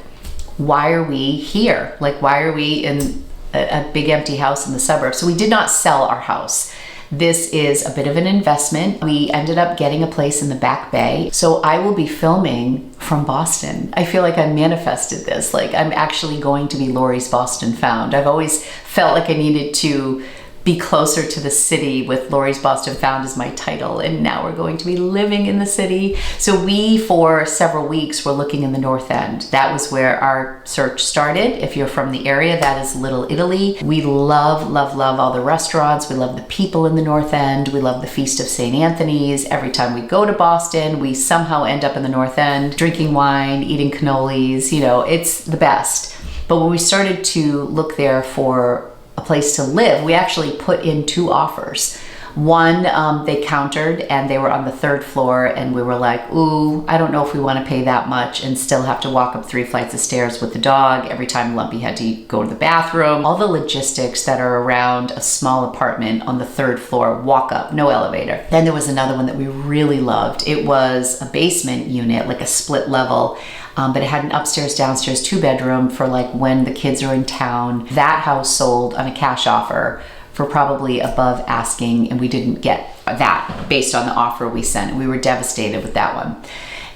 why are we here? Like, why are we in a big empty house in the suburbs? So we did not sell our house. This is a bit of an investment. We ended up getting a place in the Back Bay. So I will be filming from Boston. I feel like I manifested this. Like, I'm actually going to be Lori's Boston Found. I've always felt like I needed to be closer to the city with Lori's Boston Found as my title, and now we're going to be living in the city. So we, for several weeks, were looking in the North End. That was where our search started. If you're from the area, that is Little Italy. We love, love, love all the restaurants. We love the people in the North End. We love the Feast of St. Anthony's. Every time we go to Boston, we somehow end up in the North End, drinking wine, eating cannolis. You know, it's the best. But when we started to look there for a place to live, we actually put in 2 offers. One, they countered and they were on the 3rd floor, and we were like, ooh, I don't know if we want to pay that much and still have to walk up 3 flights of stairs with the dog every time Lumpy had to go to the bathroom. All the logistics that are around a small apartment on the 3rd floor, walk up, no elevator. Then there was another one that we really loved. It was a basement unit, like a split level. But it had an upstairs, downstairs, 2-bedroom for like when the kids are in town. That house sold on a cash offer for probably above asking, and we didn't get that based on the offer we sent. We were devastated with that one.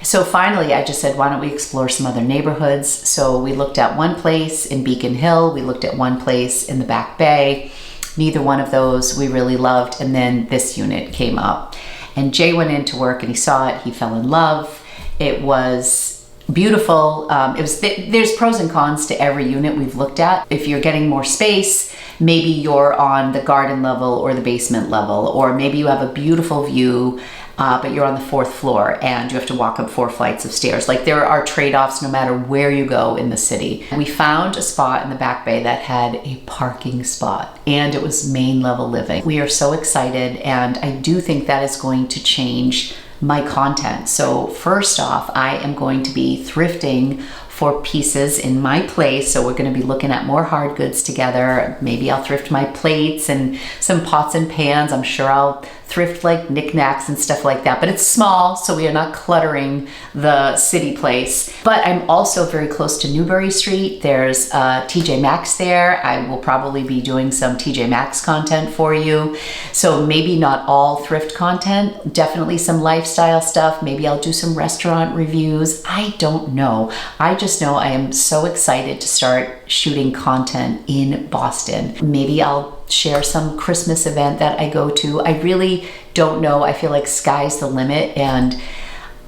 So finally, I just said, why don't we explore some other neighborhoods? So we looked at one place in Beacon Hill. We looked at one place in the Back Bay. Neither one of those we really loved. And then this unit came up. And Jay went into work and he saw it. He fell in love. It was beautiful. There's pros and cons to every unit we've looked at. If you're getting more space, maybe you're on the garden level or the basement level, or maybe you have a beautiful view, but you're on the 4th floor and you have to walk up 4 flights of stairs. Like, there are trade-offs no matter where you go in the city. We found a spot in the Back Bay that had a parking spot and it was main level living. We are so excited, and I do think that is going to change my content. So first off, I am going to be thrifting for pieces in my place. So we're going to be looking at more hard goods together. Maybe I'll thrift my plates and some pots and pans. I'm sure I'll thrift like knickknacks and stuff like that, but it's small, so we are not cluttering the city place. But I'm also very close to Newbury Street. There's TJ Maxx there. I will probably be doing some TJ Maxx content for you. So maybe not all thrift content, definitely some lifestyle stuff. Maybe I'll do some restaurant reviews. I don't know. I just know I am so excited to start shooting content in Boston. Maybe I'll share some Christmas event that I go to. I really don't know. I feel like sky's the limit, and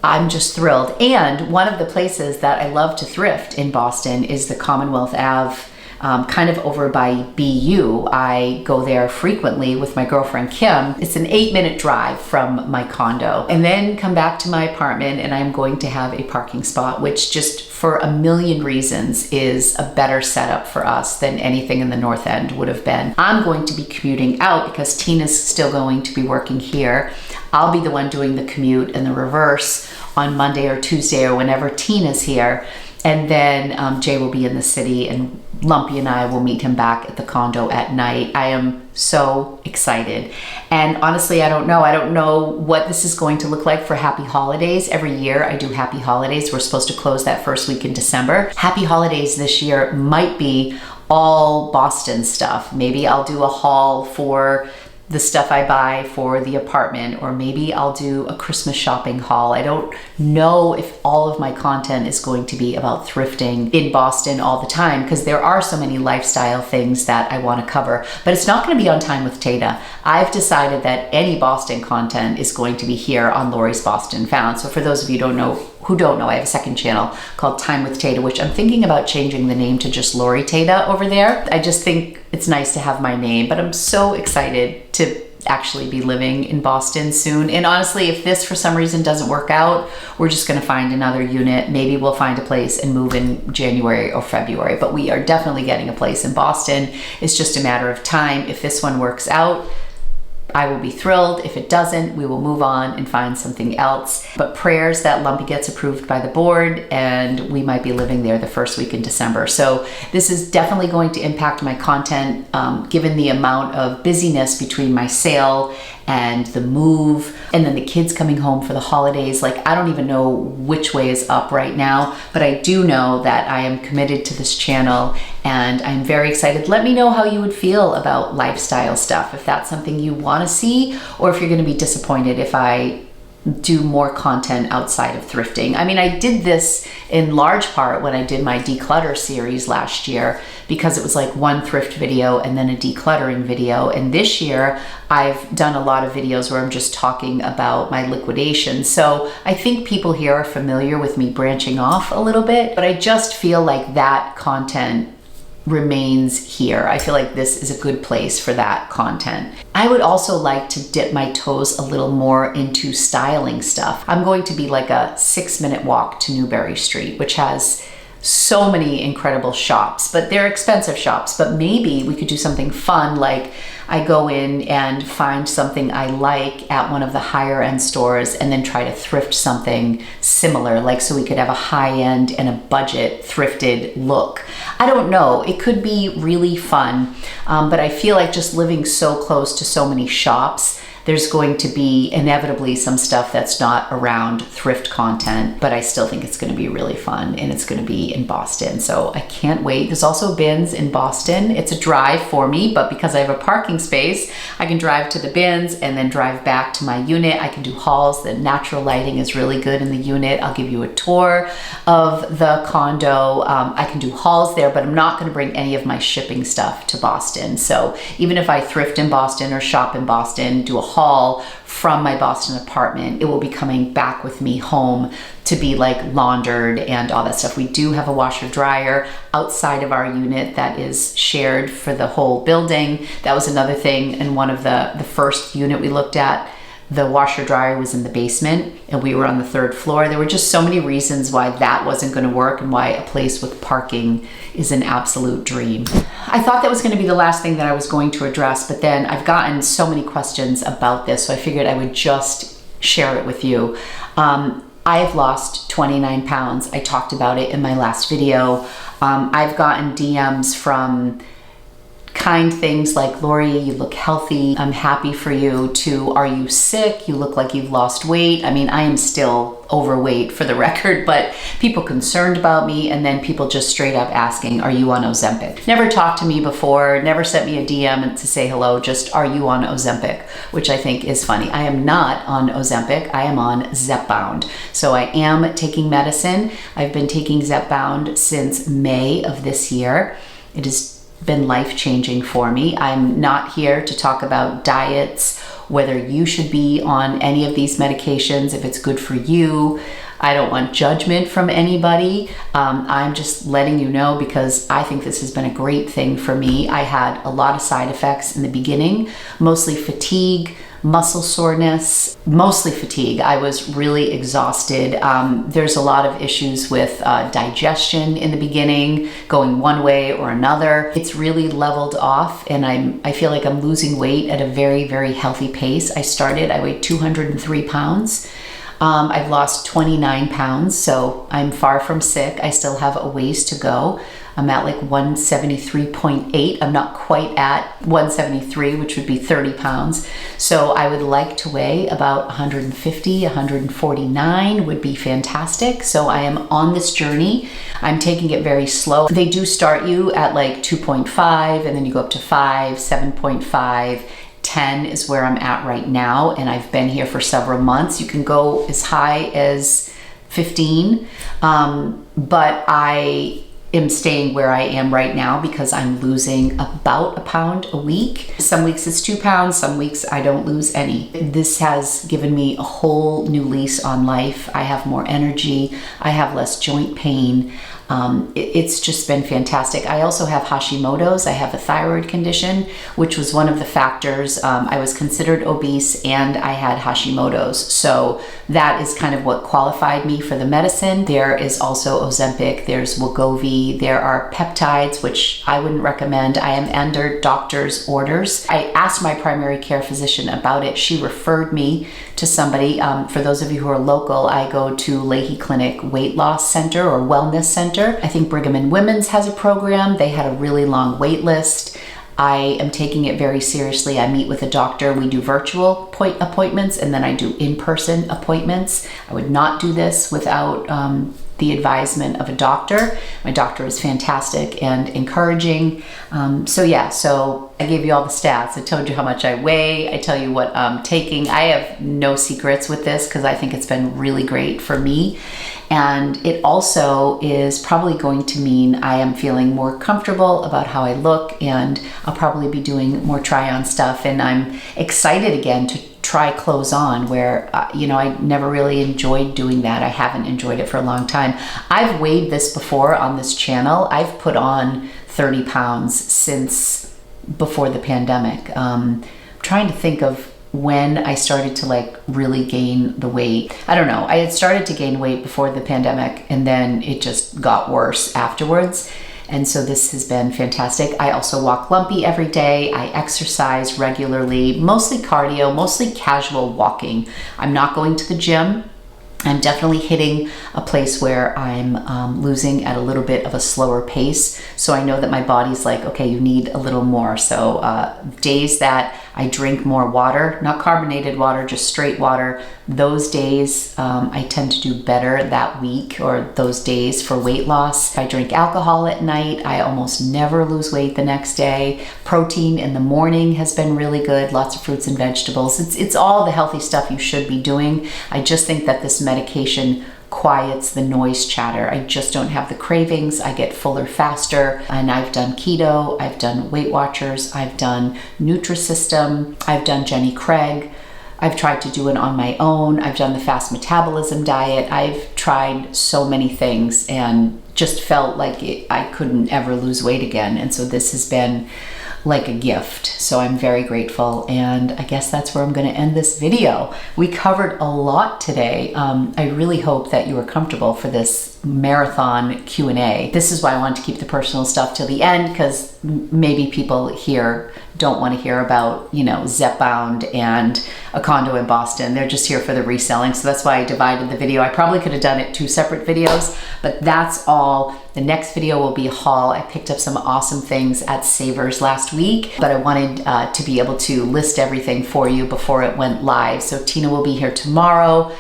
I'm just thrilled. And one of the places that I love to thrift in Boston is the Commonwealth Ave, kind of over by BU. I go there frequently with my girlfriend Kim. It's an 8-minute drive from my condo, and then come back to my apartment, and I'm going to have a parking spot, which just for a million reasons is a better setup for us than anything in the North End would have been. I'm going to be commuting out because Tina's still going to be working here. I'll be the one doing the commute and the reverse on Monday or Tuesday or whenever Tina's here. And then Jay will be in the city, and Lumpy and I will meet him back at the condo at night. I am so excited. And honestly, I don't know what this is going to look like for Happy Holidays. Every year I do Happy Holidays. We're supposed to close that first week in December. Happy Holidays this year might be all Boston stuff. Maybe I'll do a haul for the stuff I buy for the apartment, or maybe I'll do a Christmas shopping haul. I don't know if all of my content is going to be about thrifting in Boston all the time, because there are so many lifestyle things that I want to cover, but it's not going to be on Time with Tata. I've decided that any Boston content is going to be here on Lori's Boston Found. So for those of you who don't know, I have a second channel called Time with Tata, which I'm thinking about changing the name to just Lori Tata over there. I just think it's nice to have my name, but I'm so excited to actually be living in Boston soon. And honestly, if this for some reason doesn't work out, we're just going to find another unit. Maybe we'll find a place and move in January or February, but we are definitely getting a place in Boston. It's just a matter of time. If this one works out, I will be thrilled. If it doesn't, we will move on and find something else. But prayers that Lumpy gets approved by the board, and we might be living there the first week in December. So this is definitely going to impact my content, given the amount of busyness between my sale and the move, and then the kids coming home for the holidays. Like, I don't even know which way is up right now, but I do know that I am committed to this channel, and I'm very excited. Let me know how you would feel about lifestyle stuff, if that's something you want to see, or if you're going to be disappointed if I do more content outside of thrifting. I mean, I did this in large part when I did my declutter series last year, because it was like one thrift video and then a decluttering video. And this year I've done a lot of videos where I'm just talking about my liquidation. So I think people here are familiar with me branching off a little bit, but I just feel like that content remains here. I feel like this is a good place for that content. I would also like to dip my toes a little more into styling stuff. I'm going to be like a 6-minute walk to Newbury Street, which has so many incredible shops, but they're expensive shops. But maybe we could do something fun, like I go in and find something I like at one of the higher end stores and then try to thrift something similar, like so we could have a high end and a budget thrifted look. I don't know, it could be really fun, but I feel like just living so close to so many shops there's going to be inevitably some stuff that's not around thrift content, but I still think it's going to be really fun, and it's going to be in Boston. So I can't wait. There's also bins in Boston. It's a drive for me, but because I have a parking space, I can drive to the bins and then drive back to my unit. I can do hauls. The natural lighting is really good in the unit. I'll give you a tour of the condo. I can do hauls there, but I'm not going to bring any of my shipping stuff to Boston. So even if I thrift in Boston or shop in Boston, do a haul from my Boston apartment, it will be coming back with me home to be like laundered and all that stuff. We do have a washer dryer outside of our unit that is shared for the whole building. That was another thing in one of the first unit we looked at. The washer dryer was in the basement and we were on the 3rd floor. There were just so many reasons why that wasn't going to work and why a place with parking is an absolute dream. I thought that was going to be the last thing that I was going to address, but then I've gotten so many questions about this, so I figured I would just share it with you. I have lost 29 pounds. I talked about it in my last video. I've gotten DMs from kind things like, Lori, you look healthy, I'm happy for you, to, are you sick? You look like you've lost weight. I mean, I am still overweight for the record, but people concerned about me, and then people just straight up asking, are you on Ozempic? Never talked to me before, never sent me a DM to say hello, just, are you on Ozempic? Which I think is funny. I am not on Ozempic, I am on Zepbound. So I am taking medicine. I've been taking Zepbound since May of this year. It has been life-changing for me. I'm not here to talk about diets, whether you should be on any of these medications, if it's good for you. I don't want judgment from anybody. I'm just letting you know because I think this has been a great thing for me. I had a lot of side effects in the beginning, mostly fatigue, muscle soreness, mostly fatigue. I was really exhausted. There's a lot of issues with digestion in the beginning, going one way or another. It's really leveled off, and I feel like I'm losing weight at a very, very healthy pace. I weighed 203 pounds. I've lost 29 pounds, so I'm far from sick. I still have a ways to go. I'm at like 173.8. I'm not quite at 173, which would be 30 pounds. So I would like to weigh about 150, 149 would be fantastic. So I am on this journey. I'm taking it very slow. They do start you at like 2.5, and then you go up to 5, 7.5, 10 is where I'm at right now, and I've been here for several months. You can go as high as 15, but I am staying where I am right now because I'm losing about a pound a week. Some weeks it's 2 pounds, some weeks I don't lose any. This has given me a whole new lease on life. I have more energy, I have less joint pain. It's just been fantastic. I also have Hashimoto's. I have a thyroid condition, which was one of the factors. I was considered obese and I had Hashimoto's. So that is kind of what qualified me for the medicine. There is also Ozempic, there's Wegovy, there are peptides, which I wouldn't recommend. I am under doctor's orders. I asked my primary care physician about it. She referred me to somebody. For those of you who are local, I go to Leahy Clinic Weight Loss Center or Wellness Center. I think Brigham and Women's has a program. They had a really long wait list. I am taking it very seriously. I meet with a doctor. We do virtual appointments, and then I do in-person appointments. I would not do this without the advisement of a doctor. My doctor is fantastic and encouraging. So I gave you all the stats. I told you how much I weigh. I tell you what I'm taking. I have no secrets with this because I think it's been really great for me. And it also is probably going to mean I am feeling more comfortable about how I look, and I'll probably be doing more try-on stuff. And I'm excited again to try clothes on, where I never really enjoyed doing that. I haven't enjoyed it for a long time. I've weighed this before on this channel. I've put on 30 pounds since before the pandemic. I'm trying to think of when I started to like really gain the weight. I don't know. I had started to gain weight before the pandemic, and then it just got worse afterwards. And so this has been fantastic. I also walk lumpy every day. I exercise regularly, mostly cardio, mostly casual walking. I'm not going to the gym. I'm definitely hitting a place where I'm losing at a little bit of a slower pace. So I know that my body's like, okay, you need a little more. So days that I drink more water, not carbonated water, just straight water, those days I tend to do better that week, or those days for weight loss. If I drink alcohol at night, I almost never lose weight the next day. Protein in the morning has been really good, lots of fruits and vegetables. It's all the healthy stuff you should be doing. I just think that this medication quiets the noise chatter. I just don't have the cravings. I get fuller faster. And I've done keto, I've done Weight Watchers, I've done Nutrisystem, I've done Jenny Craig. I've tried to do it on my own. I've done the fast metabolism diet. I've tried so many things and just felt like I couldn't ever lose weight again. And so this has been like a gift. So I'm very grateful, and I guess that's where I'm going to end this video. We covered a lot today. I really hope that you were comfortable for this marathon Q&A. This is why I want to keep the personal stuff till the end, because maybe people here don't want to hear about, you know, Zepbound and a condo in Boston. They're just here for the reselling. So that's why I divided the video. I probably could have done it 2 separate videos, but that's all. The next video will be a haul. I picked up some awesome things at Savers last week, but I wanted to be able to list everything for you before it went live. So Tina will be here tomorrow.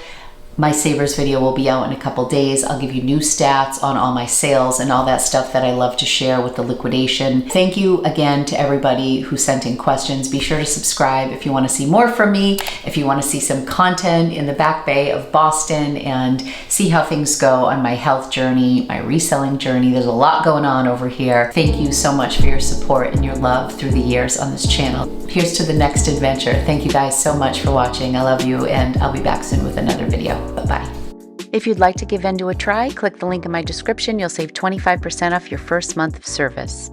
My Savers video will be out in a couple days. I'll give you new stats on all my sales and all that stuff that I love to share with the liquidation. Thank you again to everybody who sent in questions. Be sure to subscribe if you want to see more from me, if you want to see some content in the Back Bay of Boston and see how things go on my health journey, my reselling journey. There's a lot going on over here. Thank you so much for your support and your love through the years on this channel. Here's to the next adventure. Thank you guys so much for watching. I love you, and I'll be back soon with another video. Bye-bye. If you'd like to give Vendoo a try, click the link in my description. You'll save 25% off your first month of service.